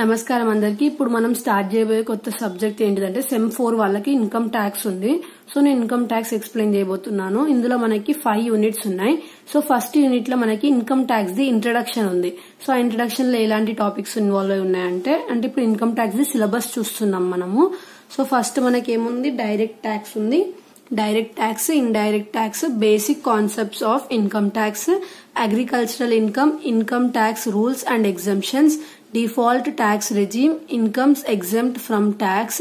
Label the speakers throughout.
Speaker 1: నమస్కారం అందరికి. ఇప్పుడు మనం స్టార్ట్ చేయబోయే కొత్త సబ్జెక్ట్ ఏంటిదంటే సెమ్ 4 వాళ్ళకి ఇన్కమ్ ట్యాక్స్ ఉంది. సో నేను ఇన్కమ్ ట్యాక్స్ ఎక్స్ప్లెయిన్ చేయబోతున్నాను. ఇందులో మనకి 5 యూనిట్స్ ఉన్నాయి. సో ఫస్ట్ యూనిట్ లో మనకి ఇన్కమ్ ట్యాక్స్ ది ఇంట్రడక్షన్ ఉంది. సో ఆ ఇంట్రడక్షన్ లో ఎలాంటి టాపిక్స్ ఇన్వాల్వ్ అయి ఉన్నాయంటే ఇప్పుడు ఇన్కమ్ ట్యాక్స్ ది సిలబస్ చూస్తున్నాం మనము. సో ఫస్ట్ మనకి ఏముంది, డైరెక్ట్ ట్యాక్స్ ఉంది, direct tax, indirect tax, basic concepts of income tax, agricultural income, income tax rules and exemptions, default tax regime, incomes exempt from tax,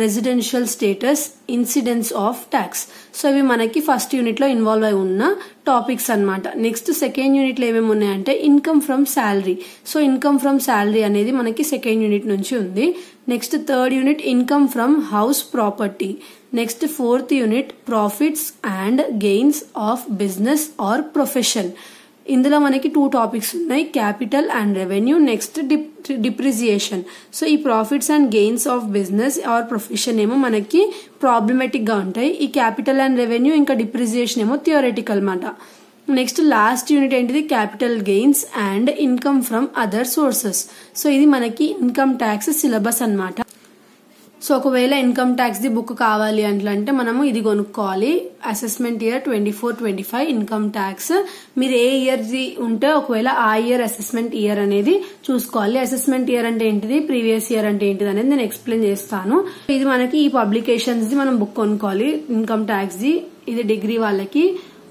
Speaker 1: residential status, incidence of tax. So ఇవి మనకి first unit లో involve అయి ఉన్న topics అన్నమాట. Next second unit లో ఏమేమి ఉన్నాయంటే income from salary. So income from salary అనేది మనకి సెకండ్ యూనిట్ నుంచి ఉంది. Next third unit income from house property. Next fourth unit profits and gains of business or profession. ఇందులో మనకి 2 టాపిక్స్ ఉన్నాయి, capital and revenue. Next depreciation. So ఈ profits and gains of business or profession ఏమో మనకి problematic గా ఉంటాయి. ఈ capital and revenue ఇంకా డిప్రిసియేషన్ ఏమో థియరిటికల్ మాట. నెక్స్ట్ లాస్ట్ యూనిట్ ఏంటిది, capital gains and income from other sources. So ఇది మనకి ఇన్కమ్ ట్యాక్స్ సిలబస్ అన్నమాట. సో ఒకవేళ ఇన్కమ్ ట్యాక్స్ ది బుక్ కావాలి అంటే మనము ఇది కొనుక్కోవాలి, అసెస్మెంట్ ఇయర్ 24-25 ఇన్కమ్ ట్యాక్స్. మీరు ఏ ఇయర్ ది ఉంటే ఒకవేళ ఆ ఇయర్ అసెస్మెంట్ ఇయర్ అనేది చూసుకోవాలి. అసెస్మెంట్ ఇయర్ అంటే ఏంటిది, ప్రీవియస్ ఇయర్ అంటే ఏంటిది అనేది నేను ఎక్స్ప్లెయిన్ చేస్తాను. ఇది మనకి ఈ పబ్లికేషన్స్ ది మనం బుక్ కొనుక్కోవాలి ఇన్కమ్ ట్యాక్స్ ది. ఇది డిగ్రీ వాళ్ళకి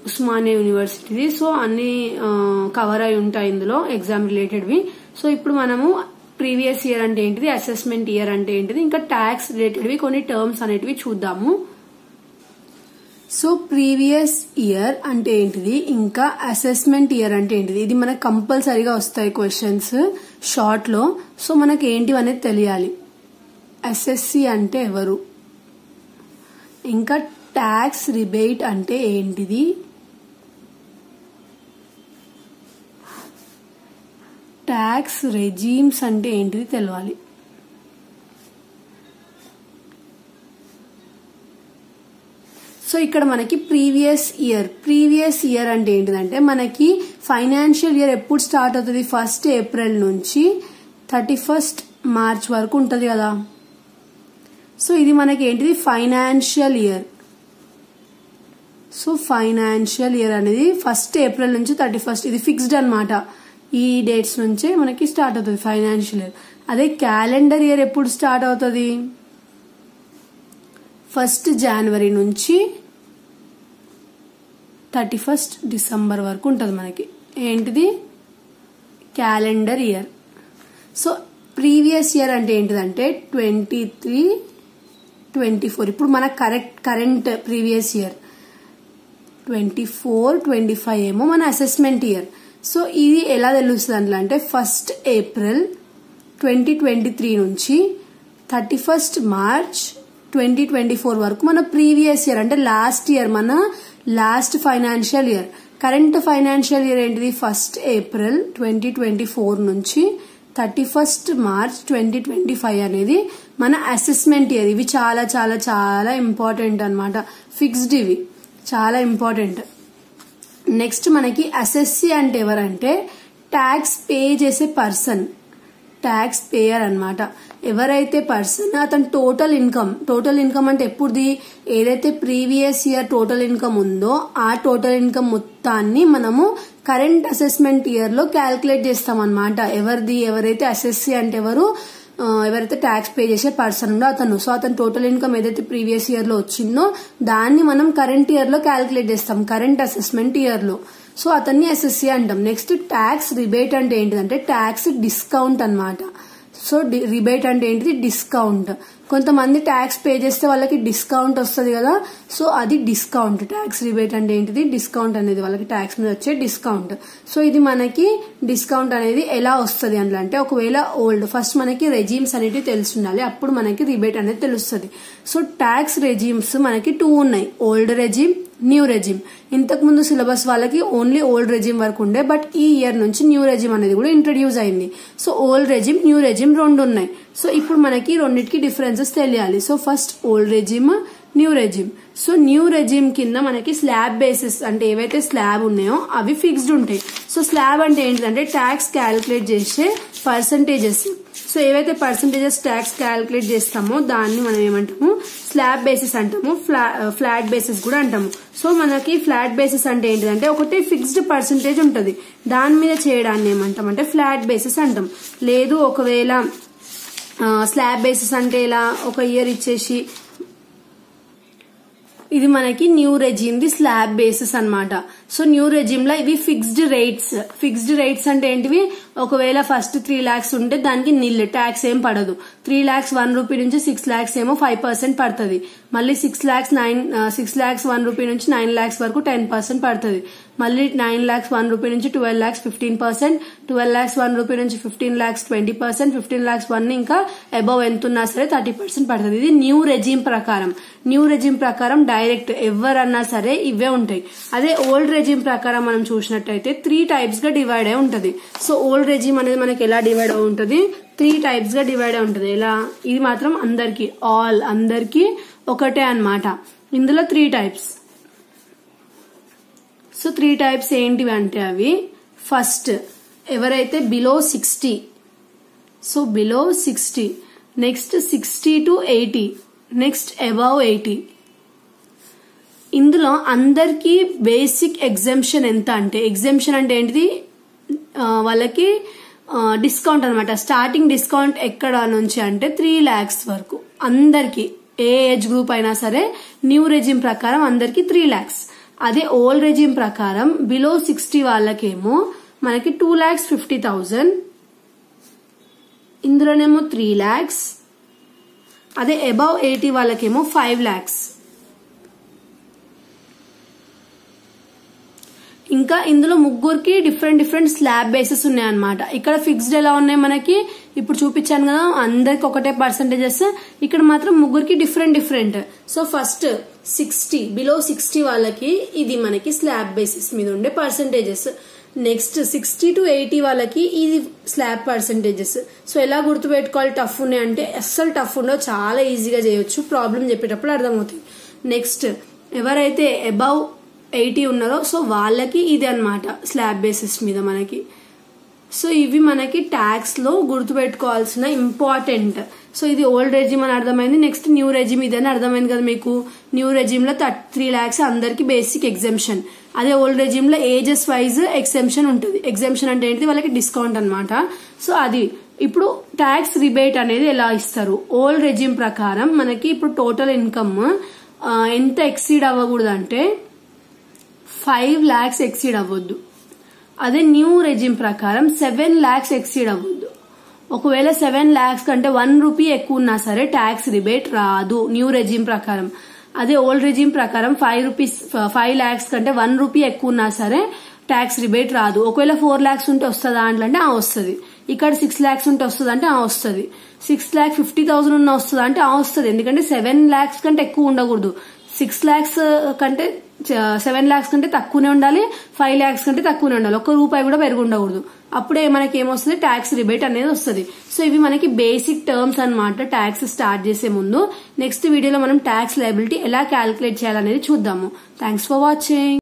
Speaker 1: ఉస్మానియా యూనివర్సిటీది. సో అన్ని కవర్ అయి ఉంటాయి ఇందులో ఎగ్జామ్ రిలేటెడ్వి. సో ఇప్పుడు మనము ప్రీవియస్ ఇయర్ అంటే ఏంటిది, అసెస్మెంట్ ఇయర్ అంటే ఏంటిది, ఇంకా ట్యాక్స్ రిలేటెడ్వి కొన్ని టర్మ్స్ అనేటివి చూద్దాము. సో ప్రీవియస్ ఇయర్ అంటే ఏంటిది, ఇంకా అసెస్మెంట్ ఇయర్ అంటే ఏంటిది, ఇది మనకు కంపల్సరీగా వస్తాయి క్వశ్చన్స్ షార్ట్ లో. సో మనకి ఏంటివి అనేది తెలియాలి. ఎస్ఎస్సి అంటే ఎవరు, ఇంకా ట్యాక్స్ రిబేట్ అంటే ఏంటిది, ట్యాక్స్ రెజీమ్స్ అంటే ఏంటిది తెలవాలి. సో ఇక్కడ మనకి ప్రీవియస్ ఇయర్ అంటే ఏంటిదంటే మనకి ఫైనాన్షియల్ ఇయర్ ఎప్పుడు స్టార్ట్ అవుతుంది, 1 ఏప్రిల్ నుంచి 31 మార్చ్ వరకు ఉంటది కదా. సో ఇది మనకి ఏంటిది, financial year. So financial year అనేది 1 ఏప్రిల్ నుంచి 31 ఇది ఫిక్స్డ్ అన్నమాట. ఈ డేట్స్ నుంచే మనకి స్టార్ట్ అవుతుంది ఫైనాన్షియల్ ఇయర్. అదే క్యాలెండర్ ఇయర్ ఎప్పుడు స్టార్ట్ అవుతుంది, 1 జనవరి నుంచి 31 డిసెంబర్ వరకు ఉంటుంది మనకి. ఏంటిది, calendar year. So previous year అంటే ఏంటిదంటే 23-24. ఇప్పుడు మన కరెంట్ ప్రీవియస్ ఇయర్ 24-25 ఏమో మన అసెస్మెంట్ ఇయర్. సో ఇది ఎలా తెలుస్తుంది అంటే 1 ఏప్రిల్ 2023 నుంచి 31 మార్చ్ 2024 వరకు మన ప్రీవియస్ ఇయర్ అంటే లాస్ట్ ఇయర్, మన last financial year. Current financial year ఏంటిది, 1 ఏప్రిల్ 2024 నుంచి 31 మార్చ్ 2025 అనేది మన అసెస్మెంట్ ఇయర్. ఇవి చాలా చాలా చాలా ఇంపార్టెంట్ అన్నమాట, ఫిక్స్డ్, ఇవి చాలా ఇంపార్టెంట్. నెక్స్ట్ మనకి అసెస్సి అంటే ఎవరంటే ట్యాక్స్ పే చేసే పర్సన్, ట్యాక్స్ పేయర్ అన్నమాట. ఎవరైతే పర్సన్ అతను టోటల్ ఇన్కమ్ అంటే ఎప్పుడుది, ఏదైతే ప్రీవియస్ ఇయర్ టోటల్ ఇన్కమ్ ఉందో ఆ టోటల్ ఇన్కమ్ మొత్తాన్ని మనము కరెంట్ అసెస్మెంట్ ఇయర్ లో క్యాల్కులేట్ చేస్తాం అన్నమాట. ఎవరైతే అసెస్సి అంటే ఎవరైతే ట్యాక్స్ పే చేసే పర్సన్ ఉందో అతను. సో అతను టోటల్ ఇన్కమ్ ఏదైతే ప్రీవియస్ ఇయర్ లో వచ్చిందో దాన్ని మనం కరెంట్ ఇయర్ లో క్యాల్కులేట్ చేస్తాం, కరెంట్ అసెస్మెంట్ ఇయర్ లో. సో అతన్ని ఎస్ఎస్సి అంటాం. నెక్స్ట్ ట్యాక్స్ రిబేట్ అంటే ఏంటిదంటే ట్యాక్స్ డిస్కౌంట్ అన్నమాట. సో రిబేట్ అంటే ఏంటిది, డిస్కౌంట్. కొంతమంది ట్యాక్స్ పే చేస్తే వాళ్ళకి డిస్కౌంట్ వస్తుంది కదా, సో అది డిస్కౌంట్. ట్యాక్స్ రిబేట్ అంటే ఏంటిది, డిస్కౌంట్ అనేది వాళ్ళకి ట్యాక్స్ మీద వచ్చే డిస్కౌంట్. సో ఇది మనకి డిస్కౌంట్ అనేది ఎలా వస్తుంది అంటే ఒకవేళ ఫస్ట్ మనకి రెజీమ్స్ అనేటివి తెలిసి ఉండాలి, అప్పుడు మనకి రిబేట్ అనేది తెలుస్తుంది. సో ట్యాక్స్ రెజీమ్స్ మనకి 2 ఉన్నాయి, ఓల్డ్ రెజీమ్, న్యూ రెజీమ్. ఇంతకు ముందు సిలబస్ వాళ్ళకి ఓన్లీ ఓల్డ్ రెజీమ్ వరకు ఉండే, బట్ ఈ ఇయర్ నుంచి న్యూ రెజీమ్ అనేది కూడా ఇంట్రడ్యూస్ అయింది. So old regime, new regime 2 ఉన్నాయి. సో ఇప్పుడు మనకి రెండింటికి డిఫరెన్సెస్ తెలియాలి. So first old regime, new regime. So new regime కింద మనకి స్లాబ్ బేసిస్ అంటే ఏవైతే స్లాబ్ ఉన్నాయో అవి ఫిక్స్డ్ ఉంటాయి. సో స్లాబ్ అంటే ఏంటంటే ట్యాక్స్ క్యాలిక్యులేట్ చేసే పర్సంటేజెస్. సో ఏవైతే పర్సంటేజెస్ ట్యాక్స్ క్యాలిక్యులేట్ చేస్తామో దాన్ని మనం ఏమంటాము, స్లాబ్ బేసిస్ అంటాము, ఫ్లాట్ బేసిస్ కూడా అంటాము. సో మనకి ఫ్లాట్ బేసిస్ అంటే ఏంటిదంటే ఒకటి ఫిక్స్డ్ పర్సంటేజ్ ఉంటుంది, దాని మీద చేయడాన్ని ఏమంటాం అంటే ఫ్లాట్ బేసిస్ అంటాం. లేదు ఒకవేళ స్లాబ్ బేసిస్ అంటే ఇలా ఒక ఇయర్ ఇచ్చేసి, ఇది మనకి new regime the slab basis అన్నమాట. సో న్యూ రెజిమ్ లో ఇవి ఫిక్స్డ్ రేట్స్. ఫిక్స్డ్ రేట్స్ అంటే ఏంటివి, ఒకవేళ ఫస్ట్ 3 lakhs ఉంటే దానికి నిల్ ట్యాక్స్ ఏం పడదు. 3 lakhs 1 rupee నుంచి 6 lakhs ఏమో 5% పడుతుంది. మళ్ళీ 6 lakhs 1 rupee నుంచి 9 lakhs వరకు 10% పడుతుంది. మళ్ళీ 9 lakhs 1 rupee నుంచి 12 lakhs 15%, 12 lakhs 1 rupee నుంచి 15 lakhs 20%, 15 lakhs 1 ఇంకా అబౌవ్ ఎంత ఉన్నా సరే 30% పడుతుంది. ఇది న్యూ రెజిమ్ ప్రకారం. న్యూ రెజిమ్ ప్రకారం డైరెక్ట్ ఎవరన్నా సరే ఇవే ఉంటాయి. అదే ఓల్డ్ రెజిమ్ ప్రకారం మనం చూసినట్టయితే 3 types గా డివైడ్ అయి ఉంటది. సో ఓల్డ్ రెజిమ్ అనేది మనకి ఎలా డివైడ్ అయి ఉంటది, 3 types గా డివైడ్ అయి ఉంటది. ఎలా, ఇది మాత్రం అందరికి అందరికి ఒకటే అన్నమాట. ఇందులో 3 types. సో 3 types ఏంటివి అంటే అవి, ఫస్ట్ ఎవరైతే below 60, so below 60, next 60 to 80, next above 80. ఇందులో అందరికి బేసిక్ ఎగ్జంప్షన్ ఎంత అంటే, ఎగ్జంప్షన్ అంటే ఏంటిది, వాళ్ళకి డిస్కౌంట్ అనమాట. స్టార్టింగ్ డిస్కౌంట్ ఎక్కడ నుంచి అంటే 3 lakhs వరకు అందరికి, ఏ ఏజ్ గ్రూప్ అయినా సరే న్యూ రెజిమ్ ప్రకారం అందరికి 3 lakhs. అదే ఓల్డ్ రెజిమ్ ప్రకారం బిలో 60 వాళ్ళకేమో మనకి 2,50,000, ఇందులోనేమో 3 lakhs. అదే అబౌవ్ 80 వాళ్ళకేమో 5 lakhs. ఇంకా ఇందులో ముగ్గురికి డిఫరెంట్ స్లాబ్ బేసెస్ ఉన్నాయన్నమాట. ఇక్కడ ఫిక్స్డ్ ఎలా ఉన్నాయి మనకి ఇప్పుడు చూపించాను కదా, అందరికి ఒకటే పర్సంటేజెస్. ఇక్కడ మాత్రం ముగ్గురికి డిఫరెంట్. సో ఫస్ట్ 60, బిలో 60 వాళ్ళకి ఇది మనకి స్లాబ్ బేసిస్ మీద ఉండే పర్సంటేజెస్. నెక్స్ట్ 60 to 80 వాళ్ళకి ఇది స్లాబ్ పర్సంటేజెస్. సో ఎలా గుర్తుపెట్టుకోవాలి, టఫ్ ఉన్నాయి అంటే అస్సలు టఫ్ ఉండవు, చాలా ఈజీగా చేయొచ్చు, ప్రాబ్లం చెప్పేటప్పుడు అర్థమవుతుంది. నెక్స్ట్ ఎవరైతే అబౌవ్ 80 ఉన్నారో సో వాళ్ళకి ఇది అన్నమాట స్లాబ్ బేసిస్ మీద మనకి. సో ఇవి మనకి ట్యాక్స్ లో గుర్తుపెట్టుకోవాల్సిన ఇంపార్టెంట్. సో ఇది ఓల్డ్ రెజిమ్ అని అర్థమైంది. నెక్స్ట్ న్యూ రెజిమ్ ఇదని అర్థమైంది కదా మీకు. న్యూ రెజిమ్ లో 3 lakhs అందరికి బేసిక్ ఎగ్జంప్షన్. అదే ఓల్డ్ రెజిమ్ లో ఏజెస్ వైజ్ ఎగ్జంప్షన్ ఉంటుంది. ఎగ్జంప్షన్ అంటే ఏంటి, వాళ్ళకి డిస్కౌంట్ అన్నమాట. సో అది ఇప్పుడు ట్యాక్స్ రిబేట్ అనేది ఎలా ఇస్తారు, ఓల్డ్ రెజిమ్ ప్రకారం మనకి ఇప్పుడు టోటల్ ఇన్కమ్ ఎంత ఎక్సీడ్ అవ్వకూడదు అంటే 5 lakhs ఎక్సీడ్ అవ్వద్దు. అదే న్యూ రెజిమ్ ప్రకారం 7 lakhs ఎక్సీడ్ అవ్వద్దు. ఒకవేళ 7 lakhs కంటే 1 rupee ఎక్కువ ఉన్నా సరే ట్యాక్స్ రిబేట్ రాదు న్యూ రెజిమ్ ప్రకారం. అదే ఓల్డ్ రెజిమ్ ప్రకారం 5 lakhs కంటే 1 rupee ఎక్కువ ఉన్నా సరే ట్యాక్స్ రిబేట్ రాదు. ఒకవేళ 4 lakhs ఉంటే వస్తుందా అంటే వస్తుంది. ఇక్కడ 6 lakhs ఉంటే వస్తుంది అంటే వస్తుంది. 6,50,000 ఉన్న వస్తుందా అంటే వస్తుంది. ఎందుకంటే 7 lakhs కంటే ఎక్కువ ఉండకూడదు. 6 lakhs కంటే 7 lakhs కంటే తక్కువనే ఉండాలి, 5 lakhs కంటే తక్కువనే ఉండాలి. ₹1 కూడా పెరిగి ఉండకూడదు. అప్పుడే మనకి ఏమొస్తుంది, ట్యాక్స్ రిబేట్ అనేది వస్తుంది. సో ఇవి మనకి బేసిక్ టర్మ్స్ అన్నమాట ట్యాక్స్ స్టార్ట్ చేసే ముందు. నెక్స్ట్ వీడియోలో మనం ట్యాక్స్ లయబిలిటీ ఎలా క్యాలిక్యులేట్ చేయాలనేది చూద్దాము. Thanks for watching.